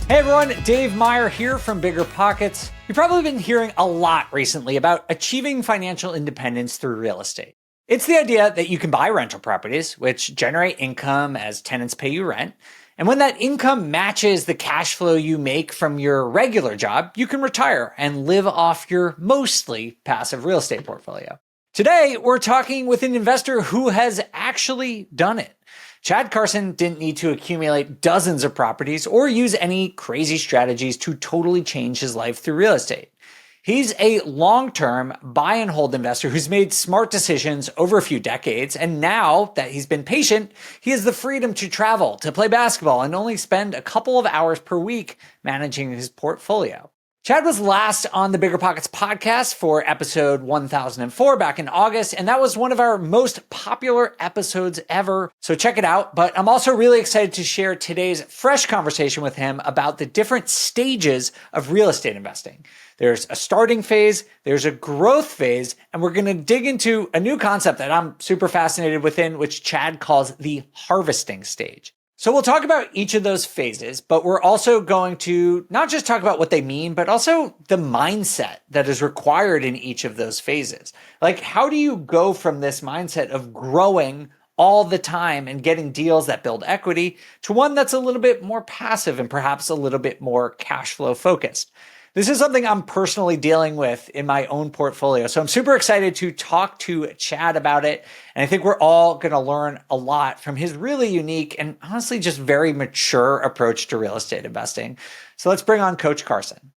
Hey everyone, Dave Meyer here from BiggerPockets. You've probably been hearing a lot recently about achieving financial independence through real estate. It's the idea that you can buy rental properties, which generate income as tenants pay you rent. And when that income matches the cash flow you make from your regular job, you can retire and live off your mostly passive real estate portfolio. Today, we're talking with an investor who has actually done it. Chad Carson didn't need to accumulate dozens of properties or use any crazy strategies to totally change his life through real estate. He's a long-term buy and hold investor who's made smart decisions over a few decades. And now that he's been patient, he has the freedom to travel, to play basketball, and only spend a couple of hours per week managing his portfolio. Chad was last on the BiggerPockets podcast for episode 1004 back in August, and that was one of our most popular episodes ever, so check it out. But I'm also really excited to share today's fresh conversation with him about the different stages of real estate investing. There's a starting phase, there's a growth phase, and we're going to dig into a new concept that I'm super fascinated within, which Chad calls the harvesting stage. So we'll talk about each of those phases, but we're also going to not just talk about what they mean, but also the mindset that is required in each of those phases. Like, how do you go from this mindset of growing all the time and getting deals that build equity to one that's a little bit more passive and perhaps a little bit more cash flow focused? This is something I'm personally dealing with in my own portfolio. So I'm super excited to talk to Chad about it. And I think we're all going to learn a lot from his really unique and honestly just very mature approach to real estate investing. So let's bring on Coach Carson.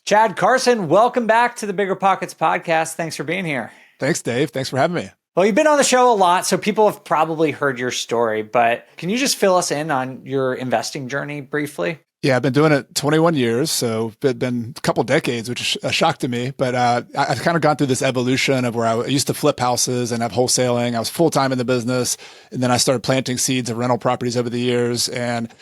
Chad Carson, welcome back to the BiggerPockets podcast. Thanks for being here. Thanks, Dave. Thanks for having me. Well, you've been on the show a lot, so people have probably heard your story, but can you just fill us in on your investing journey briefly? Yeah, I've been doing it 21 years, so it's been a couple decades, which is a shock to me. But I've kind of gone through this evolution of where I used to flip houses and have wholesaling. I was full-time in the business, and then I started planting seeds of rental properties over the years. And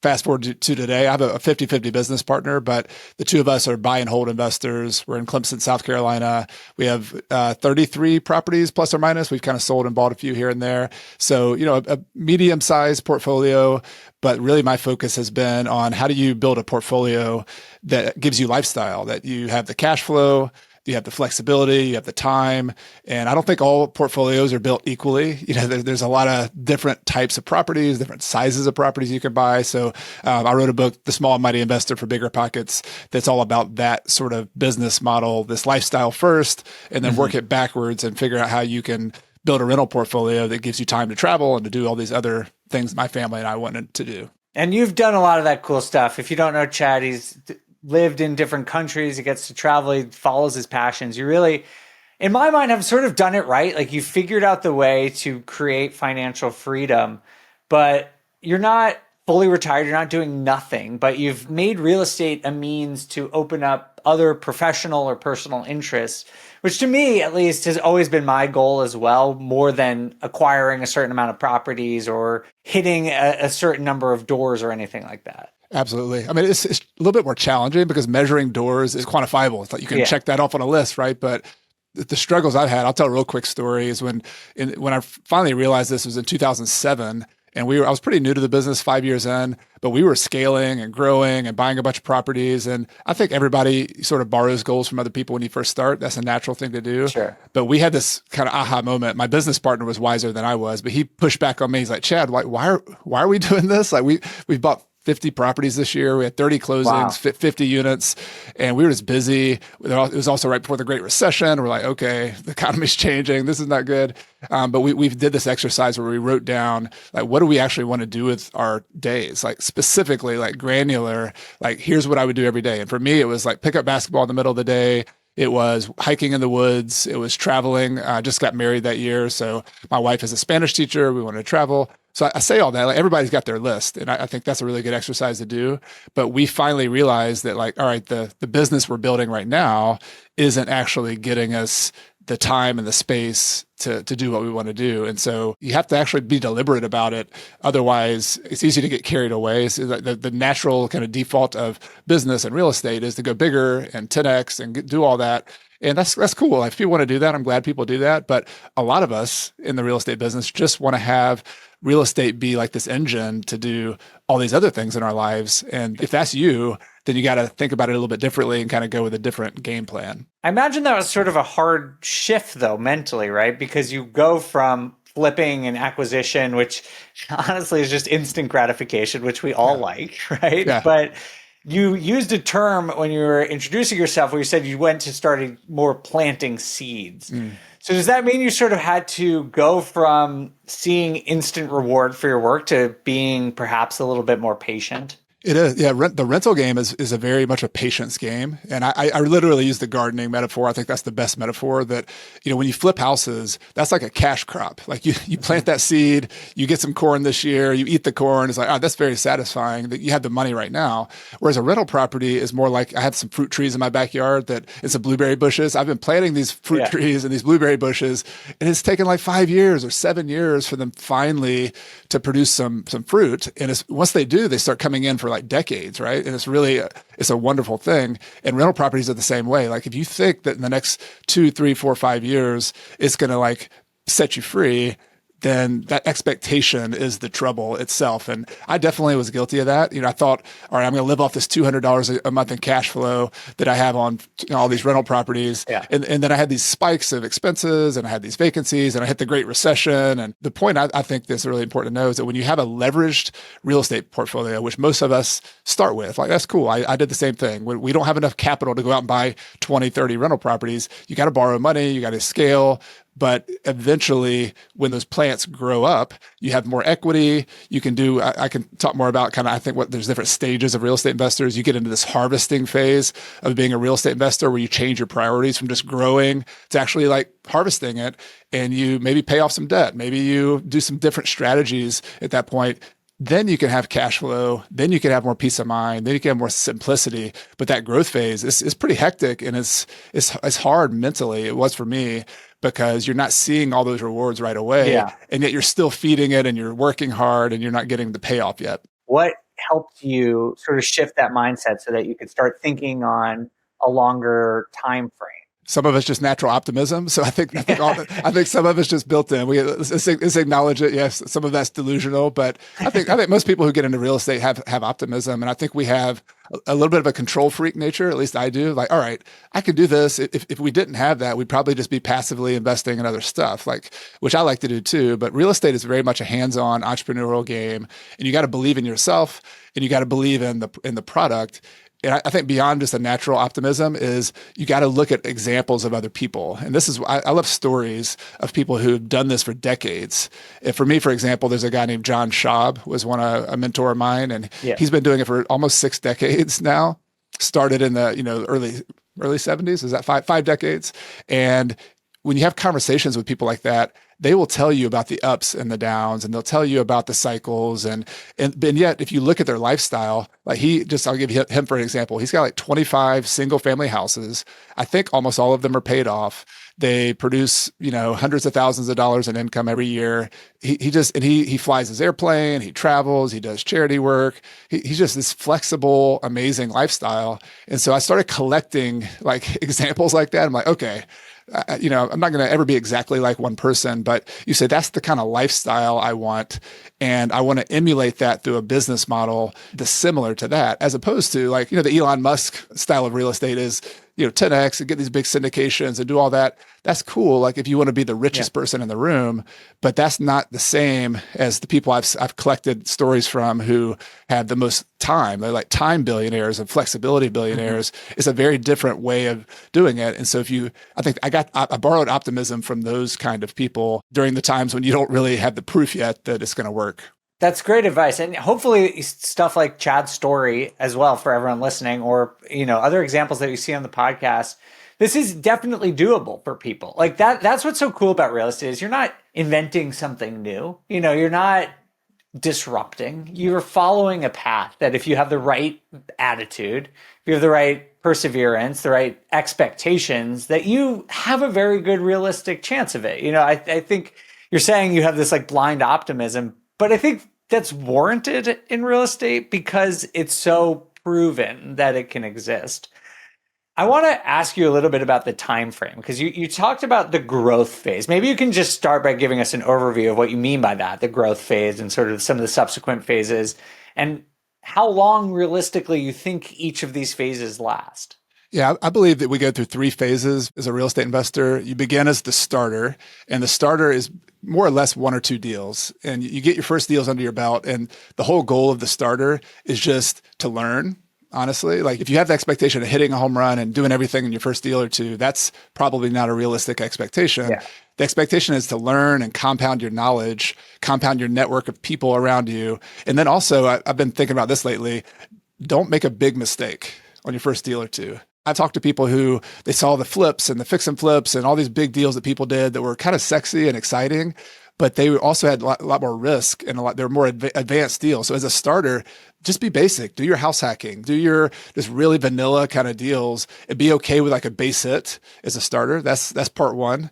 fast forward to today, I have a 50-50 business partner, but the two of us are buy and hold investors. We're in Clemson, South Carolina. We have 33 properties plus or minus. We've kind of sold and bought a few here and there. So, a medium-sized portfolio, but really my focus has been on how do you build a portfolio that gives you lifestyle, that you have the cash flow, you have the flexibility, you have the time. And I don't think all portfolios are built equally. There's a lot of different types of properties, different sizes of properties you can buy. So I wrote a book, The Small and Mighty Investor for BiggerPockets, that's all about that sort of business model, this lifestyle first, and then work it backwards and figure out how you can build a rental portfolio that gives you time to travel and to do all these other things my family and I wanted to do. And you've done a lot of that cool stuff. If you don't know Chad, he's lived in different countries. He gets to travel. He follows his passions. You really, in my mind, have sort of done it right. Like, you figured out the way to create financial freedom, but you're not fully retired. You're not doing nothing, but you've made real estate a means to open up other professional or personal interests, which to me, at least, has always been my goal as well, more than acquiring a certain amount of properties or hitting a certain number of doors or anything like that. Absolutely. I mean, it's a little bit more challenging because measuring doors is quantifiable. It's like you can check that off on a list, right? But the struggles I've had, I'll tell a real quick story, is when I finally realized this was in 2007. And I was pretty new to the business 5 years in, but we were scaling and growing and buying a bunch of properties. And I think everybody sort of borrows goals from other people when you first start. That's a natural thing to do. Sure. But we had this kind of aha moment. My business partner was wiser than I was, but he pushed back on me. He's like, Chad, why are we doing this? Like we bought 50 properties this year. We had 30 closings, 50 units, and we were just busy. It was also right before the Great Recession. We're like, okay, the economy's changing. This is not good. But we did this exercise where we wrote down, like, what do we actually want to do with our days? Like, specifically, like, granular, like, here's what I would do every day. And for me, it was like pick up basketball in the middle of the day. It was hiking in the woods. It was traveling. I just got married that year. So my wife is a Spanish teacher. We wanted to travel. So I say all that, like, everybody's got their list. And I think that's a really good exercise to do. But we finally realized that, like, all right, the business we're building right now isn't actually getting us the time and the space to do what we want to do. And so you have to actually be deliberate about it. Otherwise, it's easy to get carried away. So the natural kind of default of business and real estate is to go bigger and 10x and do all that. And that's cool. If people want to do that, I'm glad people do that. But a lot of us in the real estate business just want to have real estate be like this engine to do all these other things in our lives. And if that's you, then you got to think about it a little bit differently and kind of go with a different game plan. I imagine that was sort of a hard shift, though, mentally, right? Because you go from flipping and acquisition, which honestly is just instant gratification, which we all like, right? Yeah. But you used a term when you were introducing yourself where you said you went to starting more planting seeds. So does that mean you sort of had to go from seeing instant reward for your work to being perhaps a little bit more patient? It is. Yeah. The rental game is a very much a patience game. And I literally use the gardening metaphor. I think that's the best metaphor that, when you flip houses, that's like a cash crop. Like you plant that seed, you get some corn this year, you eat the corn. It's like, oh, that's very satisfying that you have the money right now. Whereas a rental property is more like I have some fruit trees in my backyard that it's some blueberry bushes. I've been planting these fruit trees and these blueberry bushes, and it's taken like 5 years or 7 years for them finally to produce some fruit. And once they do, they start coming in for like decades, right? And it's really, it's a wonderful thing. And rental properties are the same way. Like if you think that in the next 2, 3, 4, 5 years, it's going to like set you free, then that expectation is the trouble itself. And I definitely was guilty of that. I thought, all right, I'm going to live off this $200 a month in cash flow that I have on all these rental properties. Yeah. And then I had these spikes of expenses and I had these vacancies and I hit the Great Recession. And the point I think that's really important to know is that when you have a leveraged real estate portfolio, which most of us start with, like that's cool. I did the same thing. When we don't have enough capital to go out and buy 20, 30 rental properties, you got to borrow money, you got to scale. But eventually, when those plants grow up, you have more equity. You can do, I can talk more about kind of, I think there's different stages of real estate investors. You get into this harvesting phase of being a real estate investor where you change your priorities from just growing to actually like harvesting it. And you maybe pay off some debt. Maybe you do some different strategies at that point. Then you can have cash flow. Then you can have more peace of mind. Then you can have more simplicity. But that growth phase is pretty hectic and it's hard mentally. It was for me because you're not seeing all those rewards right away. Yeah. And yet you're still feeding it and you're working hard and you're not getting the payoff yet. What helped you sort of shift that mindset so that you could start thinking on a longer time frame? Some of it's just natural optimism. So I think some of it's just built in. Let's acknowledge it. Yes, some of that's delusional, but I think most people who get into real estate have optimism, and I think we have a little bit of a control freak nature. At least I do. Like, all right, I can do this. If we didn't have that, we'd probably just be passively investing in other stuff, which I like to do too. But real estate is very much a hands-on entrepreneurial game, and you got to believe in yourself, and you got to believe in the product. And I think beyond just a natural optimism is you got to look at examples of other people. And this is, I love stories of people who've done this for decades. And for me, for example, there's a guy named John Schaub, was a mentor of mine, and he's been doing it for almost 6 decades now. Started in the early 70s. Is that five decades? And when you have conversations with people like that, they will tell you about the ups and the downs, and they'll tell you about the cycles. And yet, if you look at their lifestyle, like I'll give him for an example. He's got like 25 single family houses. I think almost all of them are paid off. They produce, hundreds of thousands of dollars in income every year. He flies his airplane, he travels, he does charity work. He's just this flexible, amazing lifestyle. And so I started collecting like examples like that. I'm like, okay, I'm not going to ever be exactly like one person, but you say that's the kind of lifestyle I want. And I want to emulate that through a business model that's similar to that, as opposed to like, the Elon Musk style of real estate is, 10X and get these big syndications and do all that. That's cool. Like if you want to be the richest person in the room, but that's not the same as the people I've collected stories from who have the most time. They're like time billionaires and flexibility billionaires. It's a very different way of doing it. And so I borrowed optimism from those kind of people during the times when you don't really have the proof yet that it's going to work. That's great advice. And hopefully stuff like Chad's story as well for everyone listening, or, other examples that you see on the podcast, this is definitely doable for people. Like that's what's so cool about real estate is you're not inventing something new. You're not disrupting. You're following a path that if you have the right attitude, if you have the right perseverance, the right expectations, that you have a very good realistic chance of it. I think you're saying you have this like blind optimism, but I think that's warranted in real estate because it's so proven that it can exist. I want to ask you a little bit about the time frame because you talked about the growth phase. Maybe you can just start by giving us an overview of what you mean by that, the growth phase and sort of some of the subsequent phases, and how long realistically you think each of these phases last. Yeah, I believe that we go through three phases as a real estate investor. You begin as the starter, and the starter is more or less one or two deals. And you get your first deals under your belt. And the whole goal of the starter is just to learn. Honestly, like if you have the expectation of hitting a home run and doing everything in your first deal or two, that's probably not a realistic expectation. Yeah. The expectation is to learn and compound your knowledge, compound your network of people around you. And then also, I've been thinking about this lately. Don't make a big mistake on your first deal or two. I've talked to people who they saw the flips and the fix and flips and all these big deals that people did that were kind of sexy and exciting, but they also had a lot more risk and they're more advanced deals. So as a starter, just be basic, do your house hacking, do your just really vanilla kind of deals and be okay with like a base hit as a starter. That's part one.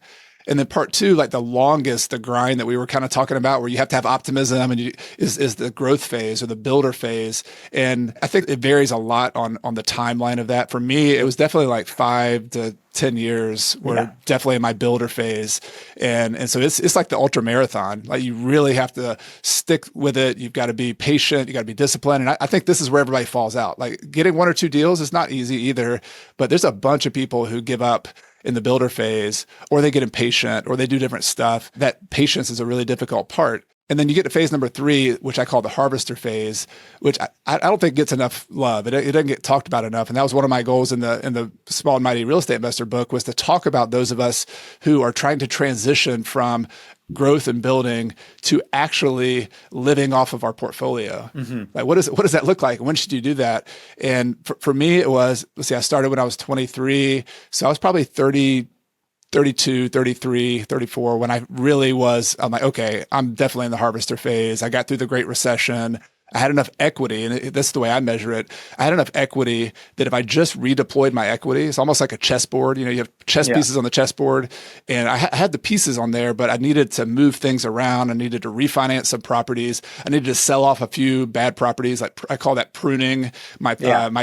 And then part two, like the grind that we were kind of talking about, where you have to have optimism and is the growth phase or the builder phase. And I think it varies a lot on the timeline of that. For me, it was definitely like 5 to 10 years were definitely in my builder phase. And so it's like the ultra marathon. Like you really have to stick with it. You've got to be patient. You got to be disciplined. And I think this is where everybody falls out. Like getting one or two deals is not easy either, but there's a bunch of people who give up in the builder phase, or they get impatient, or they do different stuff. That patience is a really difficult part. And then you get to phase number 3, which I call the harvester phase, which I don't think gets enough love. It doesn't get talked about enough. And that was one of my goals in the Small and Mighty Real Estate Investor book, was to talk about those of us who are trying to transition from growth and building to actually living off of our portfolio. Mm-hmm. Like what does that look like? When should you do that? And for me, it was, I started when I was 23. So I was probably 32, 33, 34 when I really was, I'm like, okay, I'm definitely in the harvester phase. I got through the Great Recession. I had enough equity, and this is the way I measure it. I had enough equity that if I just redeployed my equity, it's almost like a chessboard. You have chess pieces on the chessboard, and I had the pieces on there, but I needed to move things around. I needed to refinance some properties. I needed to sell off a few bad properties. Like I call that pruning my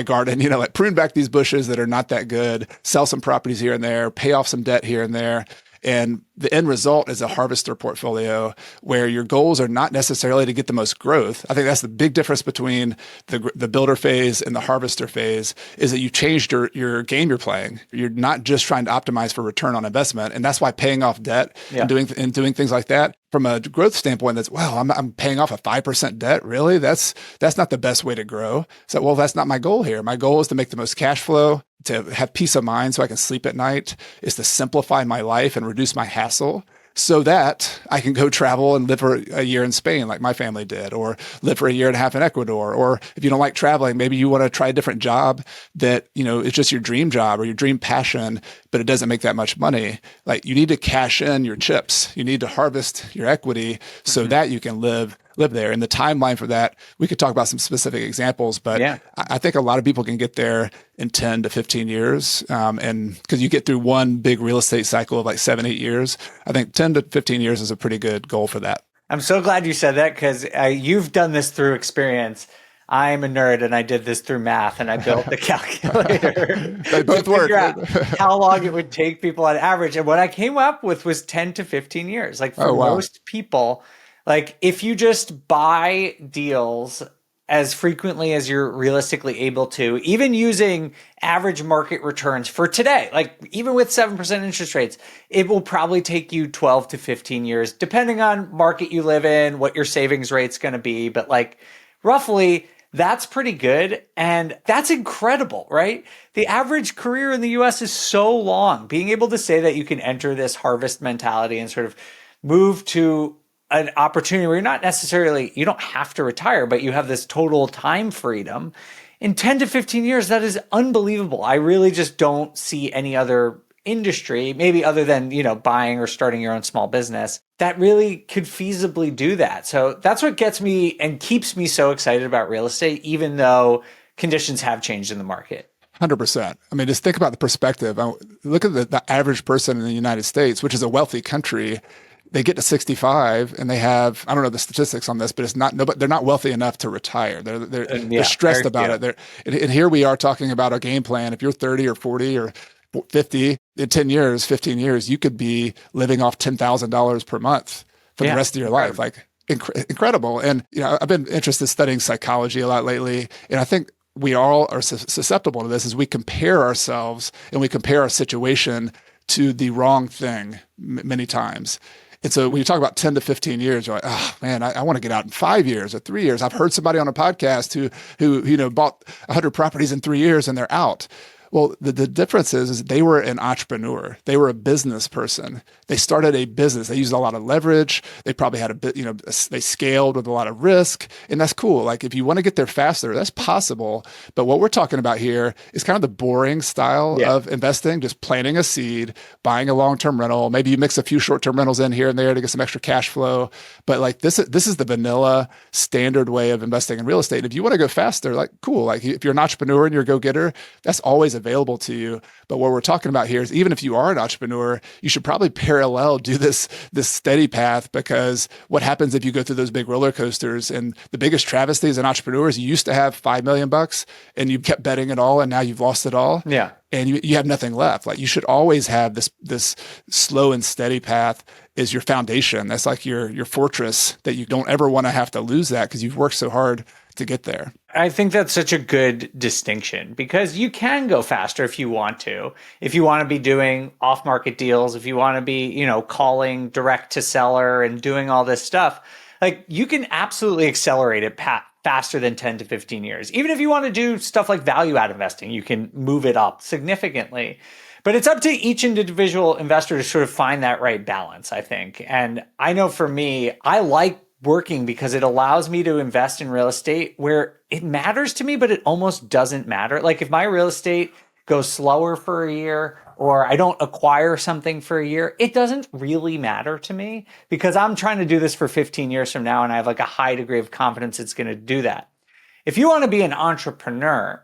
garden. Like prune back these bushes that are not that good. Sell some properties here and there. Pay off some debt here and there. And the end result is a harvester portfolio where your goals are not necessarily to get the most growth. I think that's the big difference between the builder phase and the harvester phase, is that you changed your game you're playing. You're not just trying to optimize for return on investment. And that's why paying off debt and doing things like that, from a growth standpoint, that's, I'm paying off a 5% debt. Really? That's not the best way to grow. So, that's not my goal here. My goal is to make the most cash flow, to have peace of mind so I can sleep at night, is to simplify my life and reduce my hassle so that I can go travel and live for a year in Spain like my family did, or live for a year and a half in Ecuador. Or if you don't like traveling, maybe you want to try a different job that, it's just your dream job or your dream passion, but it doesn't make that much money. Like you need to cash in your chips. You need to harvest your equity so that you can live there. And the timeline for that, we could talk about some specific examples, but I think a lot of people can get there in 10 to 15 years. And because you get through one big real estate cycle of like 7-8 years, I think 10 to 15 years is a pretty good goal for that. I'm so glad you said that, because you've done this through experience. I'm a nerd and I did this through math, and I built the calculator They both to figure out how long it would take people on average. And what I came up with was 10 to 15 years. Like for most people, like if you just buy deals as frequently as you're realistically able to, even using average market returns for today, like even with 7% interest rates, it will probably take you 12 to 15 years, depending on market you live in, what your savings rate's going to be. But like roughly, that's pretty good. And that's incredible, right? The average career in the US is so long. Being able to say that you can enter this harvest mentality and sort of move to an opportunity where you don't have to retire, but you have this total time freedom in 10 to 15 years. That is unbelievable. I really just don't see any other industry, maybe other than, buying or starting your own small business, that really could feasibly do that. So that's what gets me and keeps me so excited about real estate, even though conditions have changed in the market. 100%. I mean, just think about the perspective. Look at the average person in the United States, which is a wealthy country. they get to 65 and they have, I don't know the statistics on this, but it's not, no, but they're not wealthy enough to retire. They're stressed about it. And here we are talking about a game plan. If you're 30 or 40 or 50 in 10 years, 15 years, you could be living off $10,000 per month for the rest of your life. Like incredible. And, I've been interested in studying psychology a lot lately. And I think we all are susceptible to this as we compare ourselves and we compare our situation to the wrong thing many times. And so when you talk about 10 to 15 years, you're like, oh man, I want to get out in 5 years or 3 years. I've heard somebody on a podcast who bought 100 properties in 3 years and they're out. Well, the difference is they were an entrepreneur. They were a business person. They started a business. They used a lot of leverage. They probably had they scaled with a lot of risk, and that's cool. Like if you want to get there faster, that's possible. But what we're talking about here is kind of the boring style of investing, just planting a seed, buying a long-term rental. Maybe you mix a few short-term rentals in here and there to get some extra cash flow. But like this is the vanilla standard way of investing in real estate. If you want to go faster, like cool. Like if you're an entrepreneur and you're a go-getter, that's always available to you. But what we're talking about here is even if you are an entrepreneur, you should probably parallel do this steady path, because what happens if you go through those big roller coasters? And the biggest travesty as an entrepreneur is you used to have $5 million and you kept betting it all and now you've lost it all. Yeah. And you have nothing left. Like you should always have this slow and steady path is your foundation. That's like your fortress that you don't ever want to have to lose that because you've worked so hard to get there. I think that's such a good distinction because you can go faster if you want to. If you want to be doing off-market deals, if you want to be, calling direct to seller and doing all this stuff, like you can absolutely accelerate it faster than 10 to 15 years. Even if you want to do stuff like value add investing, you can move it up significantly. But it's up to each individual investor to sort of find that right balance, I think. And I know for me, I like working because it allows me to invest in real estate where it matters to me, but it almost doesn't matter. Like if my real estate goes slower for a year or I don't acquire something for a year, it doesn't really matter to me because I'm trying to do this for 15 years from now and I have like a high degree of confidence it's going to do that. If you want to be an entrepreneur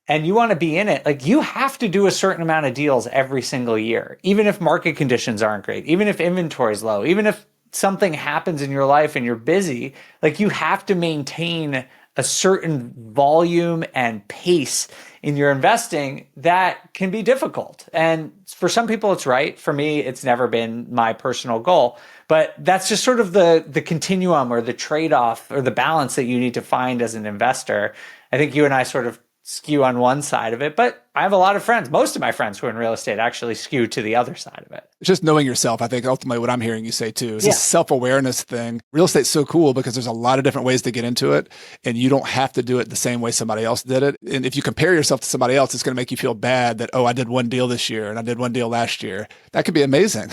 and you want to be in it, like you have to do a certain amount of deals every single year, even if market conditions aren't great, even if inventory is low, even if something happens in your life and you're busy, like you have to maintain a certain volume and pace in your investing that can be difficult. And for some people, it's right. For me, it's never been my personal goal. But that's just sort of the continuum or the trade-off or the balance that you need to find as an investor. I think you and I sort of skew on one side of it, but I have a lot of friends. Most of my friends who are in real estate actually skew to the other side of it. Just knowing yourself, I think ultimately what I'm hearing you say too is this self-awareness thing. Real estate's so cool because there's a lot of different ways to get into it and you don't have to do it the same way somebody else did it. And if you compare yourself to somebody else, it's going to make you feel bad that, oh, I did one deal this year and I did one deal last year. That could be amazing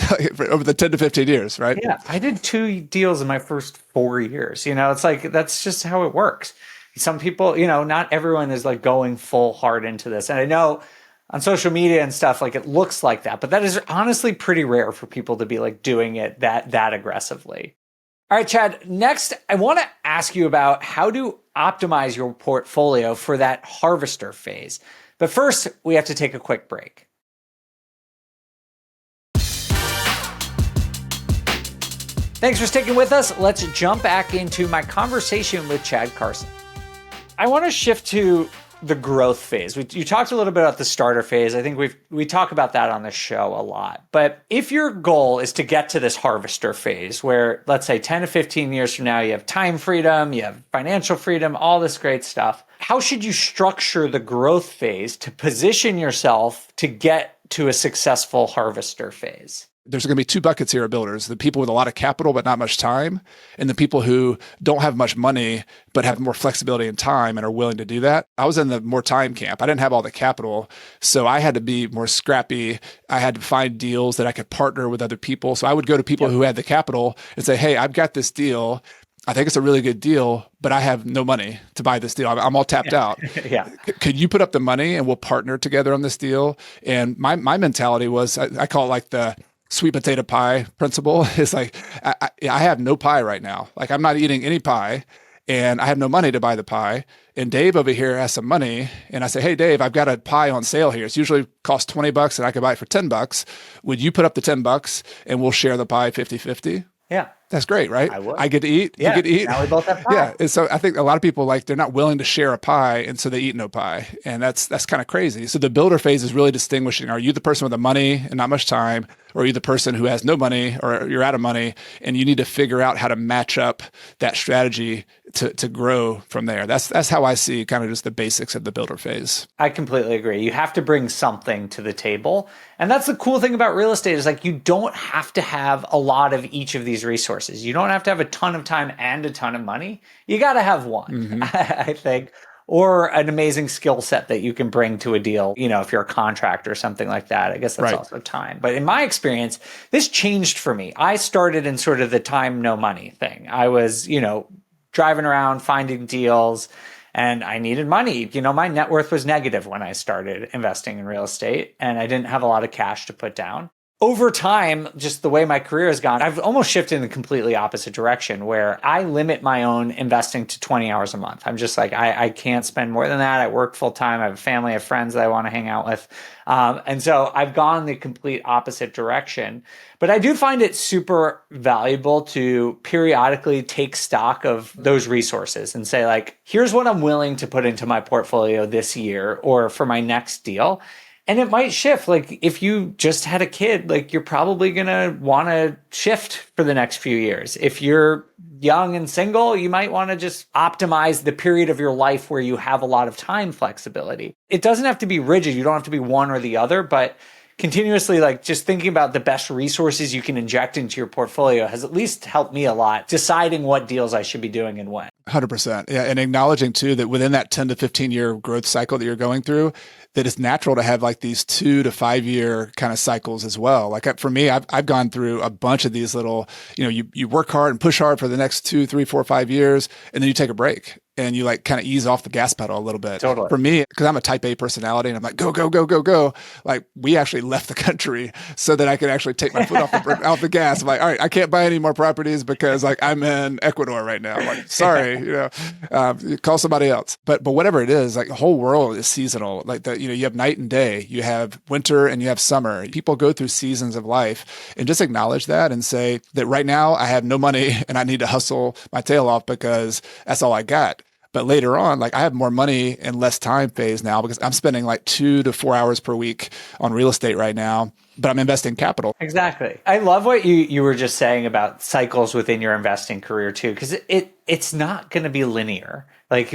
over the 10 to 15 years, right? Yeah, I did 2 deals in my first 4 years. It's like, that's just how it works. Some people, not everyone is like going full hard into this. And I know on social media and stuff, like it looks like that, but that is honestly pretty rare for people to be like doing it that aggressively. All right, Chad, next, I want to ask you about how to optimize your portfolio for that harvester phase. But first, we have to take a quick break. Thanks for sticking with us. Let's jump back into my conversation with Chad Carson. I want to shift to the growth phase. You talked a little bit about the starter phase. I think we talk about that on the show a lot. But if your goal is to get to this harvester phase where, let's say 10 to 15 years from now, you have time freedom, you have financial freedom, all this great stuff, how should you structure the growth phase to position yourself to get to a successful harvester phase? There's going to be two buckets here of builders, the people with a lot of capital but not much time, and the people who don't have much money but have more flexibility and time and are willing to do that. I was in the more time camp. I didn't have all the capital, so I had to be more scrappy. I had to find deals that I could partner with other people. So I would go to people who had the capital and say, hey, I've got this deal. I think it's a really good deal, but I have no money to buy this deal. I'm all tapped out. Could you put up the money and we'll partner together on this deal? And my mentality was, I call it like the sweet potato pie principle. Is like, I have no pie right now. Like I'm not eating any pie. and I have no money to buy the pie. And Dave over here has some money. And I say, hey, Dave, I've got a pie on sale here. It's usually costs $20 and I could buy it for $10. Would you put up the $10 and we'll share the pie 50-50? Yeah. That's great, right? I would. I get to eat. Yeah. You get to eat. Now we both have pie. Yeah. And so I think a lot of people they're not willing to share a pie, and so they eat no pie. And that's kind of crazy. So the builder phase is really distinguishing. Are you the person with the money and not much time, or are you the person who has no money, or you're out of money, and you need to figure out how to match up that strategy to grow from there. That's how I see kind of just the basics of the builder phase. I completely agree. You have to bring something to the table. And that's the cool thing about real estate is you don't have to have a lot of each of these resources. You don't have to have a ton of time and a ton of money. You got to have one, I think, or an amazing skill set that you can bring to a deal. If you're a contractor or something like that, I guess that's also time. But in my experience, this changed for me. I started in sort of the time, no money thing. I was, driving around, finding deals, and I needed money. My net worth was negative when I started investing in real estate, and I didn't have a lot of cash to put down. Over time, just the way my career has gone, I've almost shifted in the completely opposite direction where I limit my own investing to 20 hours a month. I'm just I can't spend more than that. I work full time. I have a family, I have friends that I want to hang out with. And so I've gone the complete opposite direction. But I do find it super valuable to periodically take stock of those resources and say, here's what I'm willing to put into my portfolio this year or for my next deal. And it might shift. If you just had a kid, you're probably going to want to shift for the next few years. If you're young and single, you might want to just optimize the period of your life where you have a lot of time flexibility. It doesn't have to be rigid. You don't have to be one or the other, but continuously, just thinking about the best resources you can inject into your portfolio has at least helped me a lot deciding what deals I should be doing and when. 100%. Yeah. And acknowledging too that within that 10 to 15 year growth cycle that you're going through, that it's natural to have these 2 to 5 year kind of cycles as well. For me, I've gone through a bunch of these little, you work hard and push hard for the next 2, 3, 4, 5 years, and then you take a break. And you kind of ease off the gas pedal a little bit. Totally. For me, because I'm a type A personality and I'm go, go, go, go, go. We actually left the country so that I could actually take my foot off the gas. I'm all right, I can't buy any more properties because I'm in Ecuador right now. Sorry, call somebody else. But whatever it is, the whole world is seasonal. You have night and day, you have winter and you have summer. People go through seasons of life, and just acknowledge that and say that right now I have no money and I need to hustle my tail off because that's all I got. But later on, I have more money and less time phase now because I'm spending 2 to 4 hours per week on real estate right now, but I'm investing capital. Exactly. I love what you were just saying about cycles within your investing career too, because it's not going to be linear.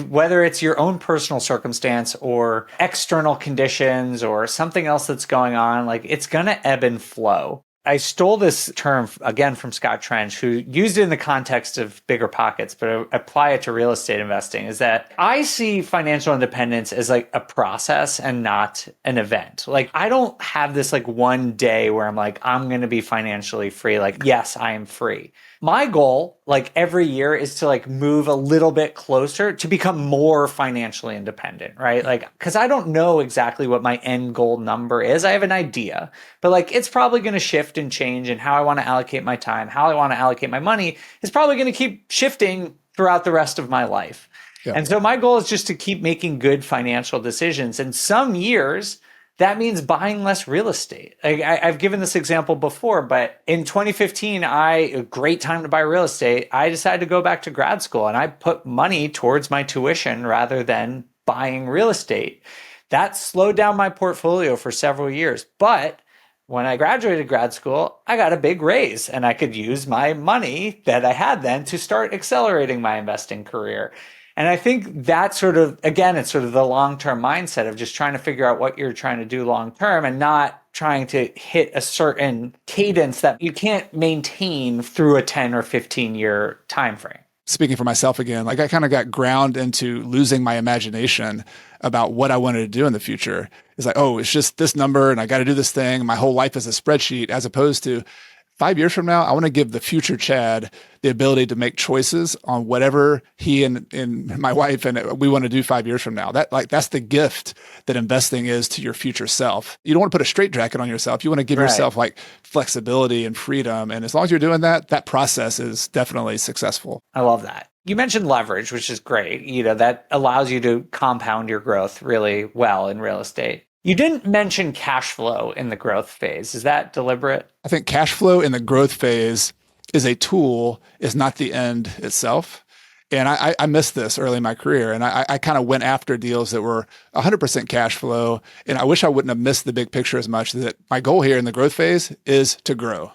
Whether it's your own personal circumstance or external conditions or something else that's going on, it's going to ebb and flow. I stole this term again from Scott Trench, who used it in the context of BiggerPockets, but I apply it to real estate investing, is that I see financial independence as a process and not an event. I don't have this one day where I'm going to be financially free. Yes, I am free. My goal, every year, is to move a little bit closer to become more financially independent, right? Because I don't know exactly what my end goal number is. I have an idea, but it's probably going to shift and change, and how I want to allocate my time, how I want to allocate my money is probably going to keep shifting throughout the rest of my life. Yeah. And so my goal is just to keep making good financial decisions. And some years, that means buying less real estate. I've given this example before, but in 2015, a great time to buy real estate. I decided to go back to grad school and I put money towards my tuition rather than buying real estate. That slowed down my portfolio for several years. But when I graduated grad school, I got a big raise and I could use my money that I had then to start accelerating my investing career. And I think that it's sort of the long-term mindset of just trying to figure out what you're trying to do long-term and not trying to hit a certain cadence that you can't maintain through a 10 or 15-year time frame. Speaking for myself again, I kind of got ground into losing my imagination about what I wanted to do in the future. It's it's just this number and I got to do this thing. My whole life is a spreadsheet, as opposed to 5 years from now, I want to give the future Chad the ability to make choices on whatever he and my wife and we want to do 5 years from now. That's the gift that investing is to your future self. You don't want to put a straitjacket on yourself. You want to give yourself flexibility and freedom. And as long as you're doing that, that process is definitely successful. I love that. You mentioned leverage, which is great. That allows you to compound your growth really well in real estate. You didn't mention cash flow in the growth phase. Is that deliberate? I think cash flow in the growth phase is a tool, is not the end itself. And I missed this early in my career. And I kind of went after deals that were 100% cash flow. And I wish I wouldn't have missed the big picture as much. That my goal here in the growth phase is to grow.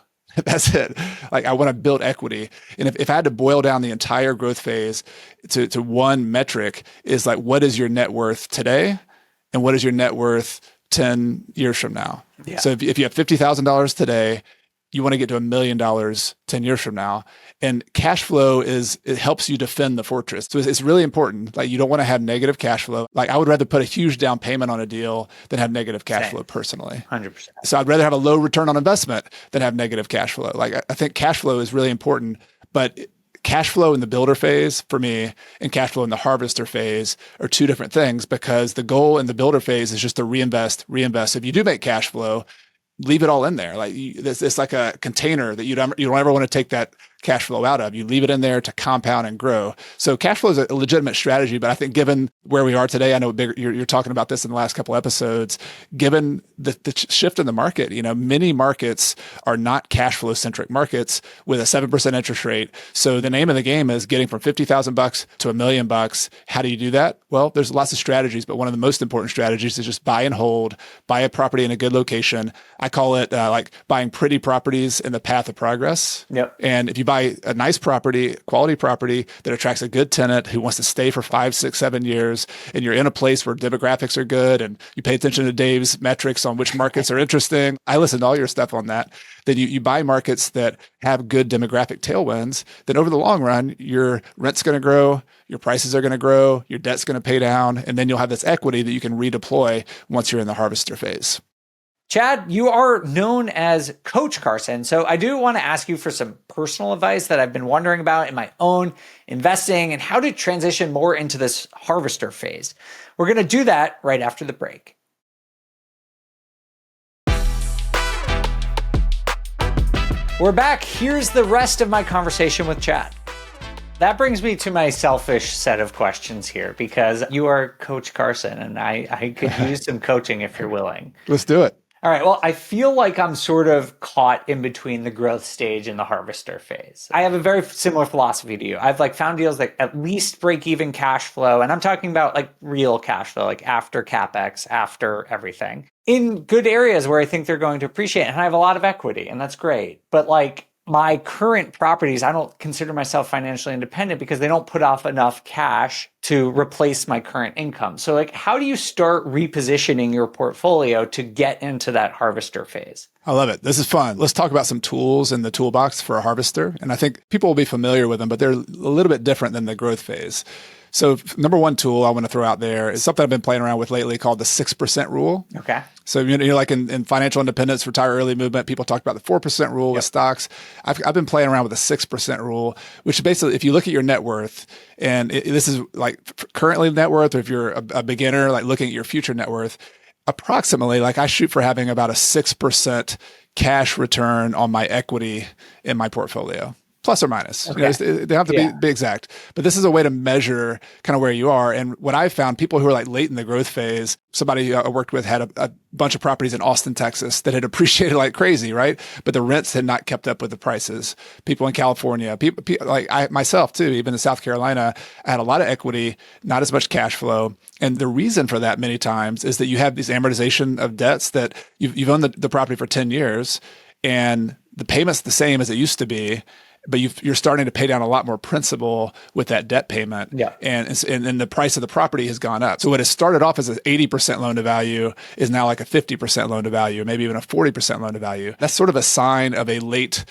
That's it. Like I want to build equity. And if I had to boil down the entire growth phase to one metric, is like, what is your net worth today? And what is your net worth 10 years from now? Yeah. So if you have $50,000 today, you want to get to $1 million 10 years from now. And cash flow it helps you defend the fortress. So it's really important. Like you don't want to have negative cash flow. Like I would rather put a huge down payment on a deal than have negative cash flow personally. 100%. So I'd rather have a low return on investment than have negative cash flow. Like I think cash flow is really important, but cash flow in the builder phase for me and cash flow in the harvester phase are two different things, because the goal in the builder phase is just to reinvest. If you do make cash flow, leave it all in there. Like it's like a container that you don't ever want to take that cash flow out of. You leave it in there to compound and grow. So cash flow is a legitimate strategy, but I think given where we are today, I know you're talking about this in the last couple episodes, given the shift in the market, many markets are not cash flow centric markets with a 7% interest rate. So the name of the game is getting from $50,000 to $1 million. How do you do that? Well, there's lots of strategies, but one of the most important strategies is just buy and hold, buy a property in a good location. I call it like buying pretty properties in the path of progress. Yep. And if you buy a nice property, quality property that attracts a good tenant who wants to stay for 5, 6, 7 years, and you're in a place where demographics are good, and you pay attention to Dave's metrics on which markets are interesting. I listen to all your stuff on that. Then you buy markets that have good demographic tailwinds. Then over the long run, your rent's going to grow, your prices are going to grow, your debt's going to pay down, and then you'll have this equity that you can redeploy once you're in the harvester phase. Chad, you are known as Coach Carson. So I do want to ask you for some personal advice that I've been wondering about in my own investing and how to transition more into this harvester phase. We're going to do that right after the break. We're back. Here's the rest of my conversation with Chad. That brings me to my selfish set of questions here, because you are Coach Carson and I could use some coaching if you're willing. Let's do it. All right. Well, I feel like I'm sort of caught in between the growth stage and the harvester phase. I have a very similar philosophy to you. I've found deals that at least break even cash flow. And I'm talking about real cash flow, after CapEx, after everything, in good areas where I think they're going to appreciate. And I have a lot of equity, and that's great. But my current properties, I don't consider myself financially independent because they don't put off enough cash to replace my current income. So how do you start repositioning your portfolio to get into that harvester phase? I love it. This is fun. Let's talk about some tools in the toolbox for a harvester. And I think people will be familiar with them, but they're a little bit different than the growth phase. So number one tool I want to throw out there is something I've been playing around with lately called the 6% rule. Okay. So you're like in financial independence, retire early movement, people talk about the 4% rule with stocks. I've been playing around with the 6% rule, which basically, if you look at your net worth, and this is currently net worth, or if you're a beginner, looking at your future net worth, approximately, I shoot for having about a 6% cash return on my equity in my portfolio. Plus or minus. Okay. They don't have to be exact. But this is a way to measure kind of where you are. And what I found, people who are late in the growth phase, somebody I worked with had a bunch of properties in Austin, Texas that had appreciated like crazy, right? But the rents had not kept up with the prices. People in California, people like I myself too, even in South Carolina, I had a lot of equity, not as much cash flow. And the reason for that many times is that you have these amortization of debts that you've owned the property for 10 years and the payment's the same as it used to be, but you're starting to pay down a lot more principal with that debt payment. Yeah. And the price of the property has gone up. So what has started off as an 80% loan to value is now like a 50% loan to value, maybe even a 40% loan to value. That's sort of a sign of a late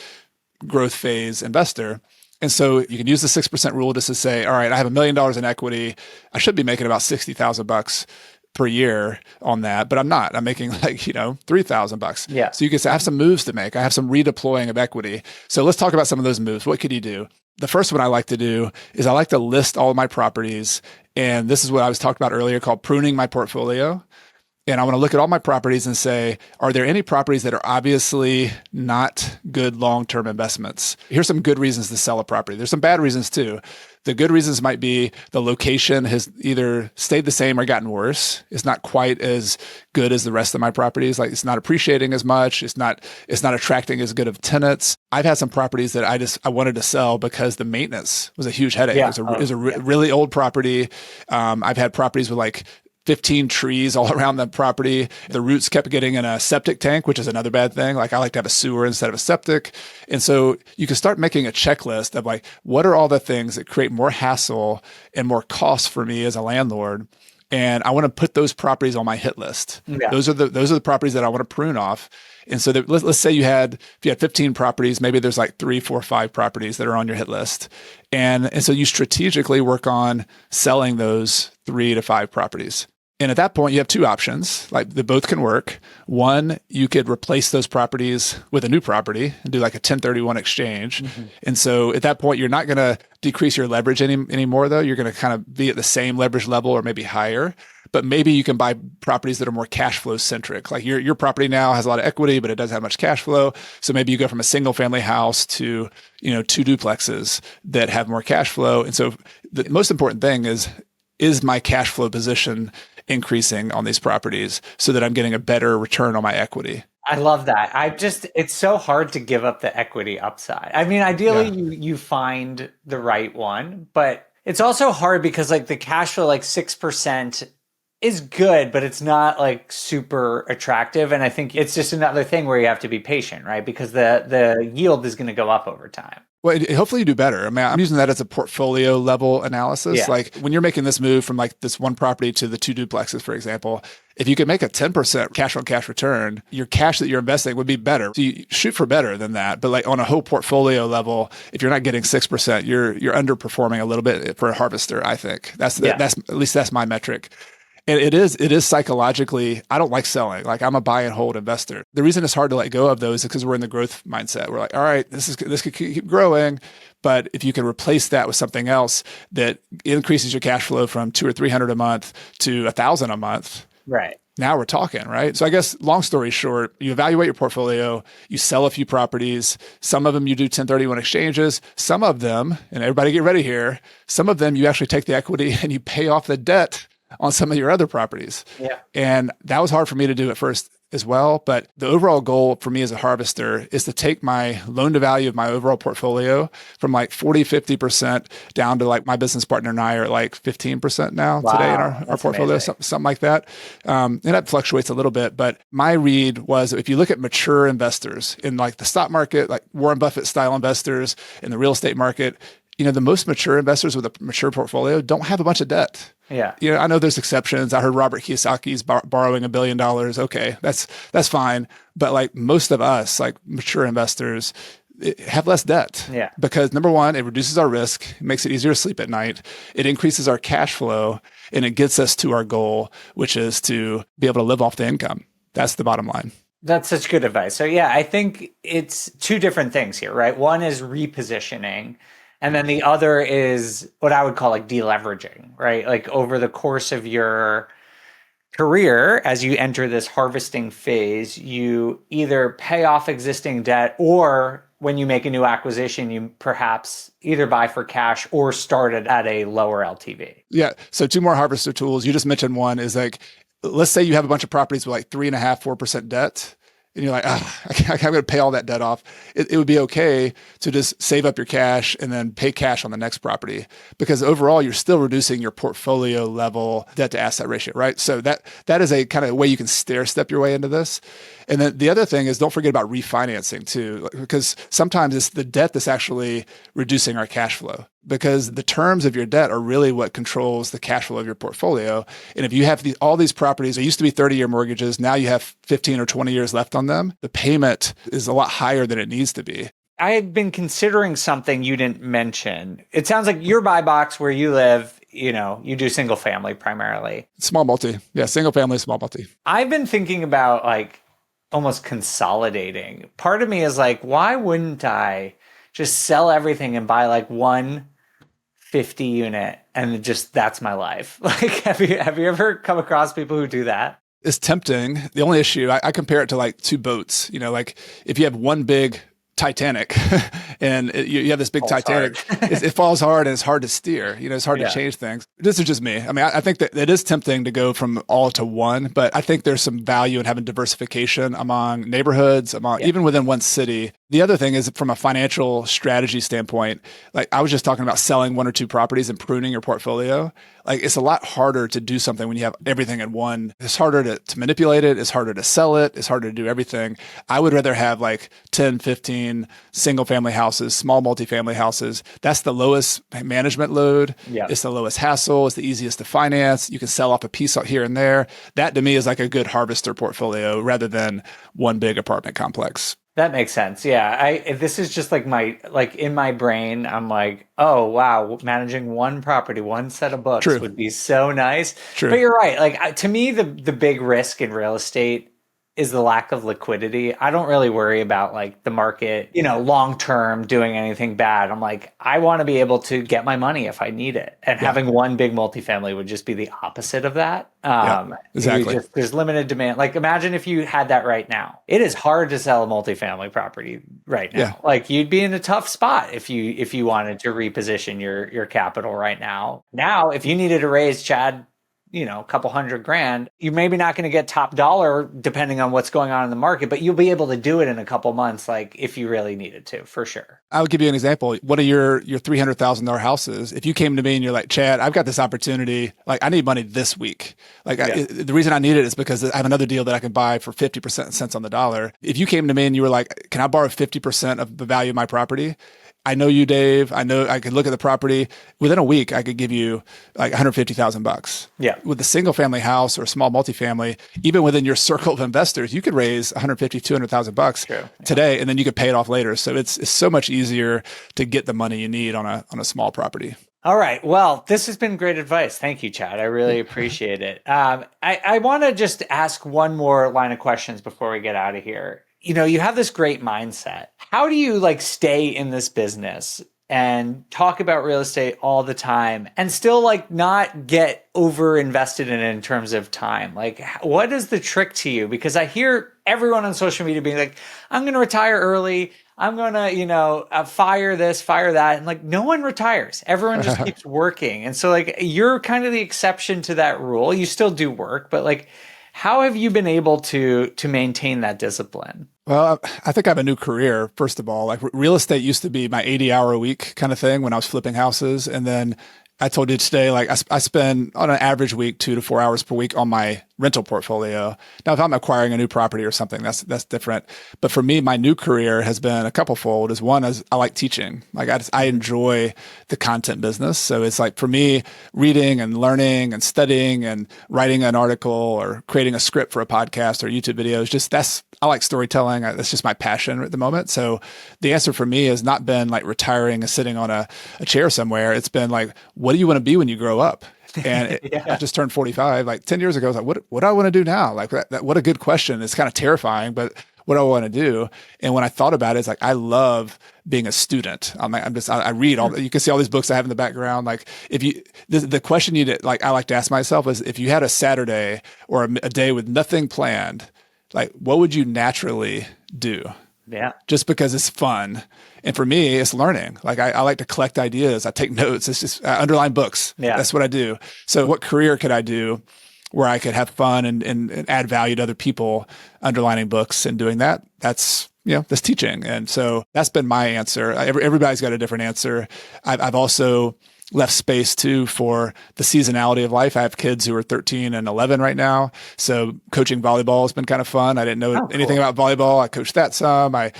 growth phase investor. And so you can use the 6% rule just to say, all right, I have $1 million in equity. I should be making about $60,000 per year on that, but I'm not. I'm making $3,000. Yeah. So you can say I have some moves to make. I have some redeploying of equity. So let's talk about some of those moves. What could you do? The first one I like to do is I like to list all of my properties. And this is what I was talking about earlier called pruning my portfolio. And I want to look at all my properties and say, are there any properties that are obviously not good long-term investments? Here's some good reasons to sell a property. There's some bad reasons too. The good reasons might be the location has either stayed the same or gotten worse. It's not quite as good as the rest of my properties. Like it's not appreciating as much. It's not attracting as good of tenants. I've had some properties that I wanted to sell because the maintenance was a huge headache. Yeah. It was a really old property. I've had properties with like 15 trees all around the property. The roots kept getting in a septic tank, which is another bad thing. Like I like to have a sewer instead of a septic. And so you can start making a checklist of like, what are all the things that create more hassle and more costs for me as a landlord? And I want to put those properties on my hit list. Yeah. Those are the properties that I want to prune off. And so let's say if you had 15 properties, maybe there's like 3, 4, 5 properties that are on your hit list. And so you strategically work on selling those 3 to 5 properties. And at that point, you have 2 options, like they both can work. One, you could replace those properties with a new property and do like a 1031 exchange. Mm-hmm. And so at that point, you're not going to decrease your leverage anymore, though. You're going to kind of be at the same leverage level or maybe higher. But maybe you can buy properties that are more cash flow centric. Like your property now has a lot of equity, but it doesn't have much cash flow. So maybe you go from a single family house to 2 duplexes that have more cash flow. And so the most important thing is my cash flow position increasing on these properties so that I'm getting a better return on my equity. I love that. It's so hard to give up the equity upside. I mean, ideally you find the right one, but it's also hard because like the cash flow, like 6% is good, but it's not like super attractive. And I think it's just another thing where you have to be patient, right? Because the yield is going to go up over time. Well, hopefully you do better. I mean, I'm using that as a portfolio level analysis. Yeah. Like when you're making this move from like this one property to the 2 duplexes, for example, if you could make a 10% cash on cash return, your cash that you're investing would be better. So you shoot for better than that. But like on a whole portfolio level, if you're not getting 6%, you're underperforming a little bit for a harvester, I think. That's at least that's my metric. And it is psychologically, I don't like selling. Like I'm a buy and hold investor. The reason it's hard to let go of those is because we're in the growth mindset. We're like, all right, this could keep growing. But if you can replace that with something else that increases your cash flow from 200 or 300 a month to 1,000 a month. Right. Now we're talking, right? So I guess long story short, you evaluate your portfolio, you sell a few properties. Some of them you do 1031 exchanges. Some of them, and everybody get ready here, some of them you actually take the equity and you pay off the debt on some of your other properties. Yeah. And that was hard for me to do at first as well. But the overall goal for me as a harvester is to take my loan to value of my overall portfolio from like 40, 50% down to like my business partner and I are like 15% now today in our portfolio, something like that. And that fluctuates a little bit. But my read was if you look at mature investors in like the stock market, like Warren Buffett style investors in the real estate market, the most mature investors with a mature portfolio don't have a bunch of debt. Yeah. I know there's exceptions. I heard Robert Kiyosaki's borrowing $1 billion. Okay, that's fine. But like most of us, like mature investors, have less debt. Yeah. Because number one, it reduces our risk, it makes it easier to sleep at night, it increases our cash flow, and it gets us to our goal, which is to be able to live off the income. That's the bottom line. That's such good advice. So yeah, I think it's 2 different things here, right? One is repositioning. And then the other is what I would call like deleveraging, right? Like over the course of your career, as you enter this harvesting phase, you either pay off existing debt or when you make a new acquisition, you perhaps either buy for cash or start it at a lower LTV. Yeah. So 2 more harvester tools. You just mentioned one is like, let's say you have a bunch of properties with like 3.5%, 4% debt. And you're like, I'm going to pay all that debt off. It would be okay to just save up your cash and then pay cash on the next property because overall you're still reducing your portfolio level debt to asset ratio, right? So that is a kind of way you can stair step your way into this. And then the other thing is don't forget about refinancing too, because sometimes it's the debt that's actually reducing our cash flow because the terms of your debt are really what controls the cash flow of your portfolio. And if you have all these properties, they used to be 30-year mortgages. Now you have 15 or 20 years left on them. The payment is a lot higher than it needs to be. I had been considering something you didn't mention. It sounds like your buy box where you live, you do single family primarily. Small multi. Yeah, single family, small multi. I've been thinking about like almost consolidating. Part of me is like, why wouldn't I just sell everything and buy like one 50 unit and just that's my life? Like, have you ever come across people who do that? It's tempting. The only issue, I compare it to like two boats. Like if you have one big Titanic and you have this big Titanic, it falls hard and it's hard to steer. It's hard to change things. This is just me. I mean, I think that it is tempting to go from all to one, but I think there's some value in having diversification among neighborhoods, even within one city. The other thing is from a financial strategy standpoint, like I was just talking about selling one or two properties and pruning your portfolio. Like it's a lot harder to do something when you have everything in one. It's harder to manipulate it. It's harder to sell it. It's harder to do everything. I would rather have like 10, 15 single family houses, small multifamily houses. That's the lowest management load. Yeah. It's the lowest hassle. It's the easiest to finance. You can sell off a piece here and there. That to me is like a good harvester portfolio rather than one big apartment complex. That makes sense. Yeah. This is just like in my brain, I'm like, oh, wow, managing one property, one set of books would be so nice. True. But you're right. Like to me, the big risk in real estate is the lack of liquidity. I don't really worry about like the market, long term doing anything bad. I'm like, I want to be able to get my money if I need it. And having one big multifamily would just be the opposite of that. Exactly. There's limited demand. Like imagine if you had that right now. It is hard to sell a multifamily property right now. Yeah. Like you'd be in a tough spot if you wanted to reposition your capital right now. Now, if you needed to raise, Chad, a couple $100,000, you're maybe not going to get top dollar depending on what's going on in the market, but you'll be able to do it in a couple months, like if you really needed to, for sure. I'll give you an example. One of your $300,000 houses, if you came to me and you're like, Chad, I've got this opportunity, like I need money this week. Like the reason I need it is because I have another deal that I can buy for 50% cents on the dollar. If you came to me and you were like, can I borrow 50% of the value of my property? I know you, Dave. I know I could look at the property. Within a week, I could give you like $150,000. Yeah. With a single family house or a small multifamily, even within your circle of investors, you could raise $150,000, $200,000 today, and then you could pay it off later. So it's so much easier to get the money you need on a small property. All right. Well, this has been great advice. Thank you, Chad. I really appreciate it. I want to just ask one more line of questions before we get out of here. You have this great mindset. How do you stay in this business and talk about real estate all the time and still not get over invested in it in terms of time? What is the trick to you? Because I hear everyone on social media being like, I'm going to retire early. I'm going to, fire this, fire that. And no one retires. Everyone just keeps working. And so you're kind of the exception to that rule. You still do work, but how have you been able to maintain that discipline? Well, I think I have a new career, first of all. Real estate used to be my 80-hour-a-week kind of thing when I was flipping houses. And then I told you today, I spend on an average week 2 to 4 hours per week on my rental portfolio. Now, if I'm acquiring a new property or something, that's different. But for me, my new career has been a couple fold. One is I like teaching. I enjoy the content business. So it's for me, reading and learning and studying and writing an article or creating a script for a podcast or YouTube videos. I like storytelling. That's just my passion at the moment. So the answer for me has not been retiring and sitting on a chair somewhere. It's been what do you want to be when you grow up? And I just turned 45. 10 years ago, I was like, what do I want to do now? What a good question. It's kind of terrifying, but what do I want to do? And when I thought about it, it's I love being a student. I read you can see all these books I have in the background. The question I like to ask myself is, if you had a Saturday or a day with nothing planned, what would you naturally do? Yeah. Just because it's fun. And for me, it's learning. I like to collect ideas. I take notes. It's just, I underline books. Yeah. That's what I do. So what career could I do where I could have fun and add value to other people underlining books and doing that? That's teaching. And so that's been my answer. Everybody's got a different answer. I've also left space too for the seasonality of life. I have kids who are 13 and 11 right now. So coaching volleyball has been kind of fun. I didn't know anything about volleyball. I coached that some. My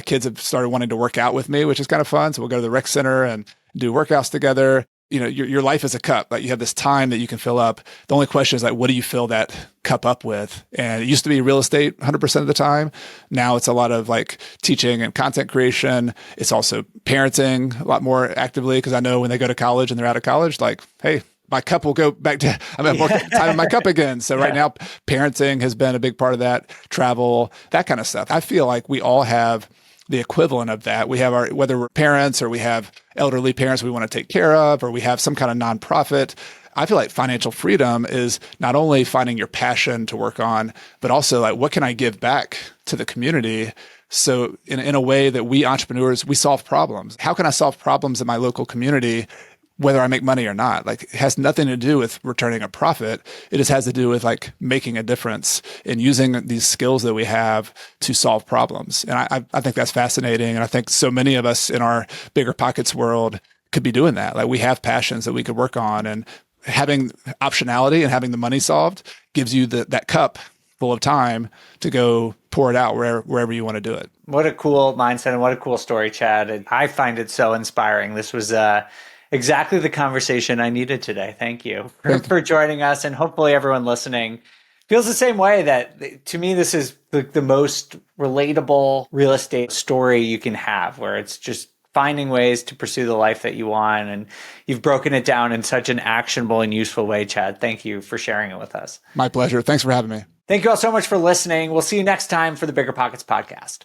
kids have started wanting to work out with me, which is kind of fun. So we'll go to the rec center and do workouts together. Your life is a cup. You have this time that you can fill up. The only question is what do you fill that cup up with? And it used to be real estate 100% of the time. Now it's a lot of teaching and content creation. It's also parenting a lot more actively, because I know when they go to college and they're out of college, hey, my cup will go back to, I have more time in my cup again. So right now, parenting has been a big part of that, travel, that kind of stuff. I feel like we all have the equivalent of that. We have whether we're parents or we have elderly parents we want to take care of, or we have some kind of nonprofit. I feel like financial freedom is not only finding your passion to work on, but also like, what can I give back to the community? So in a way that we entrepreneurs, we solve problems. How can I solve problems in my local community, whether I make money or not? Like, it has nothing to do with returning a profit. It just has to do with like making a difference and using these skills that we have to solve problems. And I think that's fascinating. And I think so many of us in our BiggerPockets world could be doing that. Like, we have passions that we could work on, and having optionality and having the money solved gives you that cup full of time to go pour it out wherever you want to do it. What a cool mindset and what a cool story, Chad. And I find it so inspiring. This was exactly the conversation I needed today. Thank you for joining us. And hopefully everyone listening feels the same way. That to me, this is the most relatable real estate story you can have, where it's just finding ways to pursue the life that you want. And you've broken it down in such an actionable and useful way, Chad. Thank you for sharing it with us. My pleasure. Thanks for having me. Thank you all so much for listening. We'll see you next time for the BiggerPockets podcast.